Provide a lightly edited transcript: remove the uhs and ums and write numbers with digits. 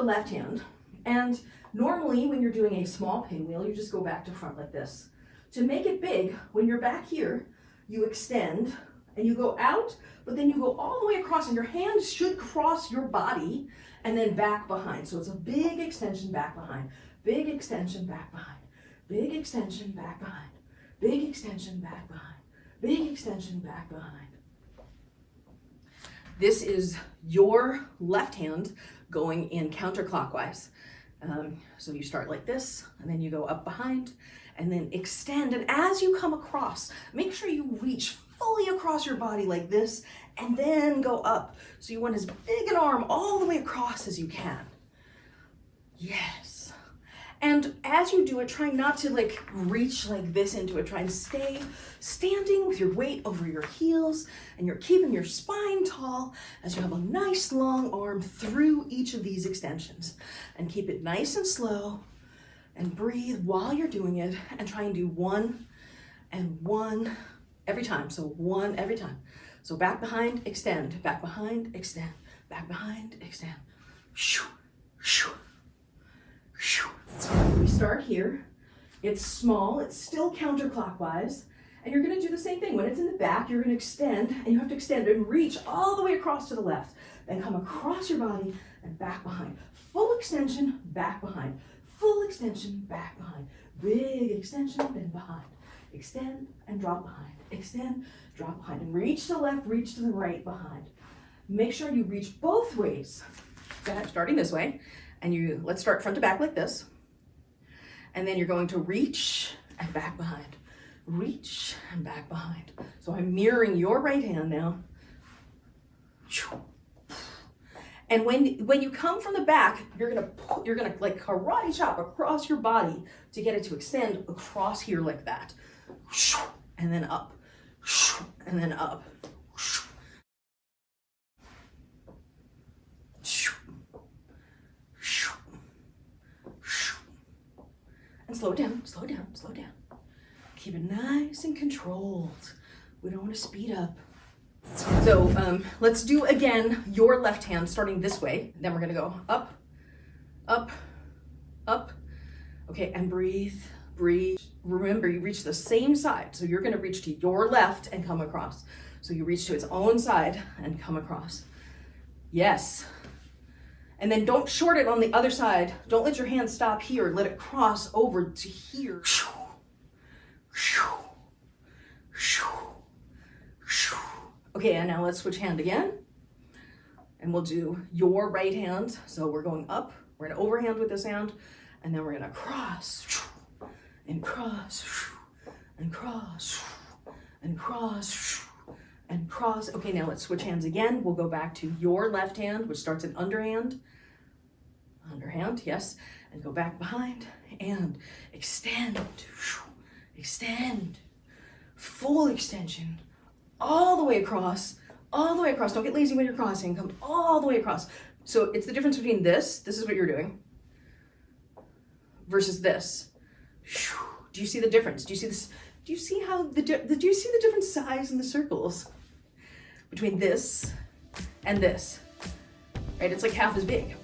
left hand. And normally when you're doing a small pinwheel, you just go back to front like this. To make it big, when you're back here, you extend and you go out, but then you go all the way across and your hands should cross your body and then back behind. So it's a big extension back behind, big extension back behind, big extension back behind, big extension back behind, big extension back behind. This is your left hand going in counterclockwise. So you start like this, and then you go up behind, and then extend. And as you come across, make sure you reach fully across your body like this, and then go up. So you want as big an arm all the way across as you can. Yes. And as you do it, try not to like reach like this into it. Try and stay standing with your weight over your heels, and you're keeping your spine tall as you have a nice long arm through each of these extensions. And keep it nice and slow, and breathe while you're doing it, and try and do one and one every time. So one every time. So back behind, extend, back behind, extend, back behind, extend. Shoo, shoo, shoo. We start here. It's small, it's still counterclockwise, and you're gonna do the same thing. When it's in the back, you're gonna extend, and you have to extend and reach all the way across to the left. Then come across your body and back behind. Full extension, back behind. Full extension, back behind. Big extension, then behind. Extend and drop behind. Extend, drop behind. And reach to the left, reach to the right, behind. Make sure you reach both ways. Starting this way, and let's start front to back like this. And then you're going to reach and back behind. Reach and back behind. So I'm mirroring your right hand now. And when you come from the back, you're gonna like karate chop across your body to get it to extend across here like that. And then up. And then up. And slow down, slow down, slow down. Keep it nice and controlled. We don't want to speed up. So let's do again your left hand starting this way. Then we're gonna go up, up, up. Okay, and breathe, breathe. Remember, you reach the same side. So you're gonna reach to your left and come across. So you reach to its own side and come across. Yes. And then don't short it on the other side. Don't let your hand stop here. Let it cross over to here. Okay, and now let's switch hand again. And we'll do your right hand. So we're going up. We're gonna overhand with this hand. And then we're gonna cross and cross and cross and cross and cross. Okay, now let's switch hands again. We'll go back to your left hand, which starts in underhand. Underhand, yes. And go back behind and extend. Extend. Full extension. All the way across. All the way across. Don't get lazy when you're crossing. Come all the way across. So it's the difference between this is what you're doing, versus this. Do you see the difference? Do you see this? Do you see how do you see the different size in the circles between this and this? Right? It's like half as big.